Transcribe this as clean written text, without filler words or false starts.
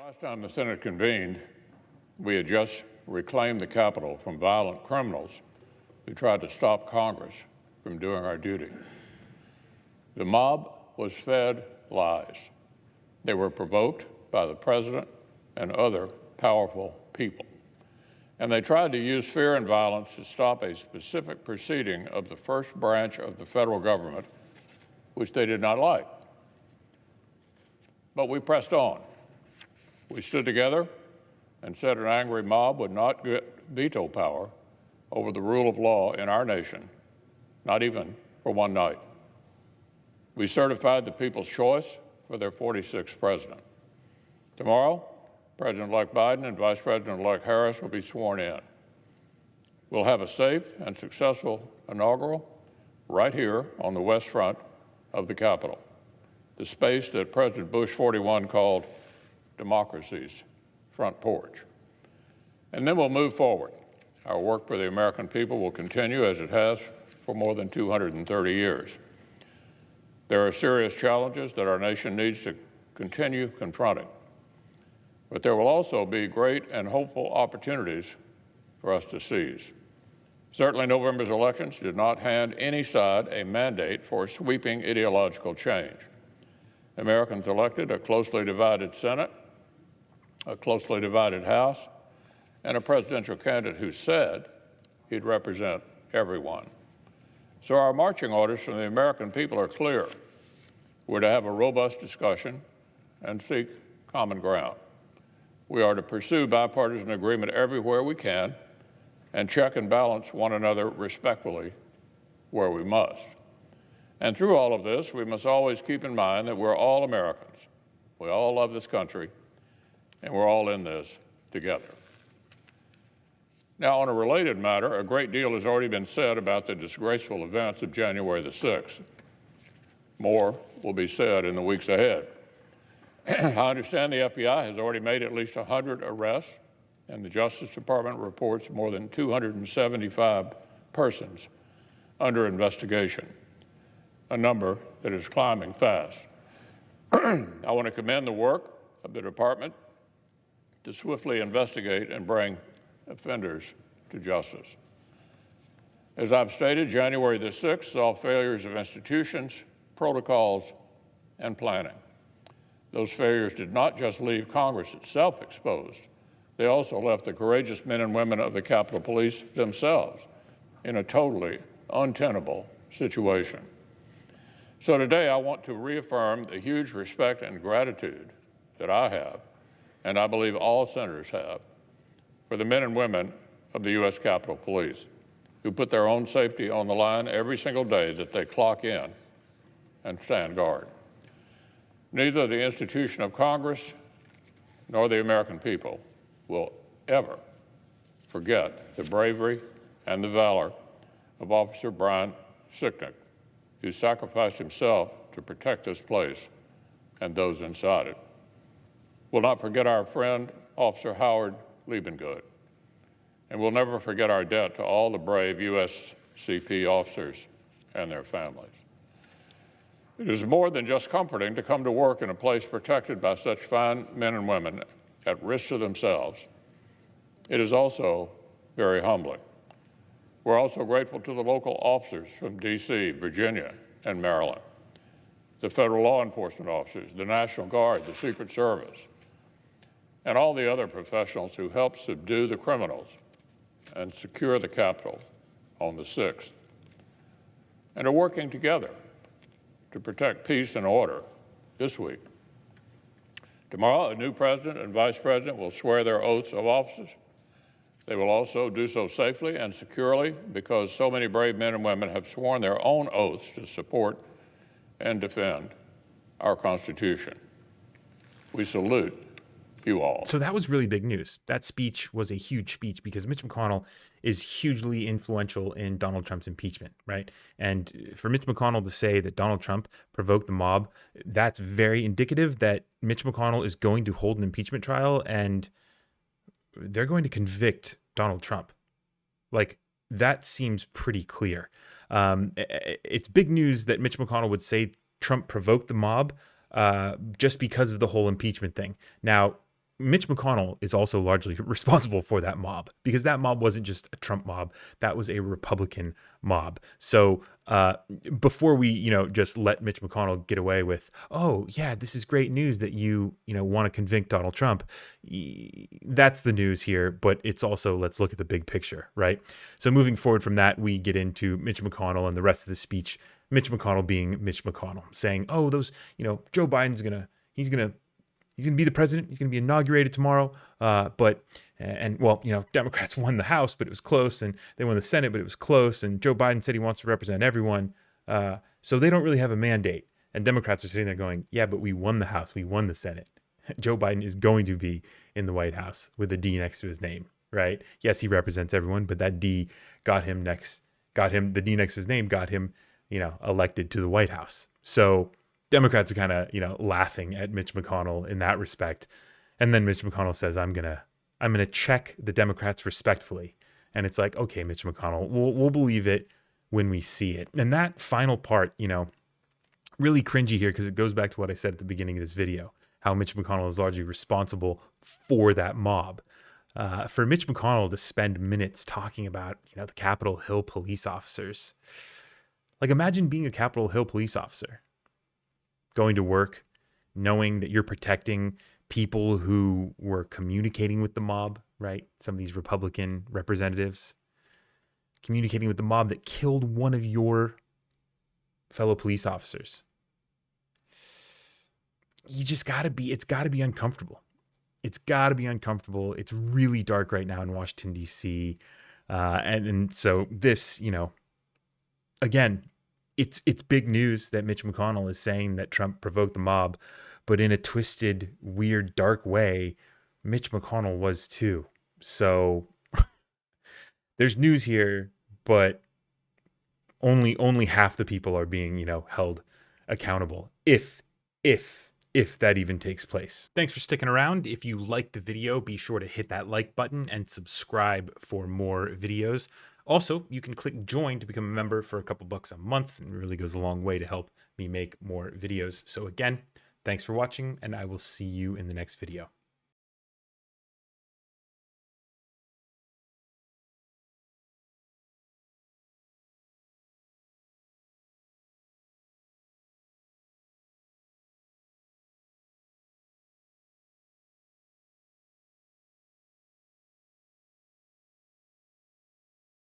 Last time the Senate convened, we had just reclaimed the Capitol from violent criminals who tried to stop Congress from doing our duty. The mob was fed lies. They were provoked by the president and other powerful people. And they tried to use fear and violence to stop a specific proceeding of the first branch of the federal government, which they did not like. But we pressed on. We stood together and said an angry mob would not get veto power over the rule of law in our nation, not even for one night. We certified the people's choice for their 46th president. Tomorrow, President-elect Biden and Vice President-elect Harris will be sworn in. We'll have a safe and successful inaugural right here on the west front of the Capitol, the space that President Bush 41 called democracy's front porch. And then we'll move forward. Our work for the American people will continue as it has for more than 230 years. There are serious challenges that our nation needs to continue confronting, but there will also be great and hopeful opportunities for us to seize. Certainly, November's elections did not hand any side a mandate for sweeping ideological change. Americans elected a closely divided Senate, a closely divided House, and a presidential candidate who said he'd represent everyone. So our marching orders from the American people are clear. We're to have a robust discussion and seek common ground. We are to pursue bipartisan agreement everywhere we can and check and balance one another respectfully where we must. And through all of this, we must always keep in mind that we're all Americans. We all love this country, and we're all in this together. Now, on a related matter, a great deal has already been said about the disgraceful events of January the 6th. More will be said in the weeks ahead. I understand the FBI has already made at least 100 arrests, and the Justice Department reports more than 275 persons under investigation, a number that is climbing fast. I want to commend the work of the department to swiftly investigate and bring offenders to justice. As I've stated, January the 6th saw failures of institutions, protocols, and planning. Those failures did not just leave Congress itself exposed. They also left the courageous men and women of the Capitol Police themselves in a totally untenable situation. So today I want to reaffirm the huge respect and gratitude that I have, and I believe all senators have, for the men and women of the U.S. Capitol Police who put their own safety on the line every single day that they clock in and stand guard. Neither the institution of Congress nor the American people will ever forget the bravery and the valor of Officer Brian Sicknick, who sacrificed himself to protect this place and those inside it. We'll not forget our friend, Officer Howard Liebengood, and we'll never forget our debt to all the brave USCP officers and their families. It is more than just comforting to come to work in a place protected by such fine men and women at risk to themselves. It is also very humbling. We're also grateful to the local officers from D.C., Virginia, and Maryland, the federal law enforcement officers, the National Guard, the Secret Service, and all the other professionals who helped subdue the criminals and secure the Capitol on the 6th, and are working together to protect peace and order this week. Tomorrow, a new president and vice president will swear their oaths of office. They will also do so safely and securely because so many brave men and women have sworn their own oaths to support and defend our Constitution. We salute you all. So that was really big news. That speech was a huge speech because Mitch McConnell is hugely influential in Donald Trump's impeachment, right? And for Mitch McConnell to say that Donald Trump provoked the mob, that's very indicative that Mitch McConnell is going to hold an impeachment trial and they're going to convict Donald Trump. Like, that seems pretty clear. It's big news that Mitch McConnell would say Trump provoked the mob just because of the whole impeachment thing. Now, Mitch McConnell is also largely responsible for that mob, because that mob wasn't just a Trump mob. That was a Republican mob. So before we, just let Mitch McConnell get away with, oh yeah, this is great news that you want to convict Donald Trump. That's the news here, but it's also, let's look at the big picture, right? So moving forward from that, we get into Mitch McConnell and the rest of the speech. Mitch McConnell being Mitch McConnell, saying, oh, those, Joe Biden's he's going to be the president. He's going to be inaugurated tomorrow. Democrats won the House, but it was close, and they won the Senate, but it was close. And Joe Biden said he wants to represent everyone. So they don't really have a mandate. And Democrats are sitting there going, yeah, but we won the House. We won the Senate. Joe Biden is going to be in the White House with a D next to his name, right? Yes, he represents everyone, but that D the D next to his name got him, elected to the White House. So Democrats are kind of, laughing at Mitch McConnell in that respect. And then Mitch McConnell says, I'm going to check the Democrats respectfully. And it's like, okay, Mitch McConnell, we'll believe it when we see it. And that final part, really cringy here, because it goes back to what I said at the beginning of this video, how Mitch McConnell is largely responsible for that mob. For Mitch McConnell to spend minutes talking about, the Capitol Hill police officers. Like, imagine being a Capitol Hill police officer, going to work, knowing that you're protecting people who were communicating with the mob, right? Some of these Republican representatives communicating with the mob that killed one of your fellow police officers. It's gotta be uncomfortable. It's gotta be uncomfortable. It's really dark right now in Washington, D.C. And so this, again, it's big news that Mitch McConnell is saying that Trump provoked the mob, but in a twisted, weird, dark way, Mitch McConnell was too. So there's news here, but only half the people are being, held accountable, if that even takes place. Thanks for sticking around. If you liked the video, be sure to hit that like button and subscribe for more videos. Also, you can click join to become a member for a couple bucks a month, and it really goes a long way to help me make more videos. So again, thanks for watching, and I will see you in the next video.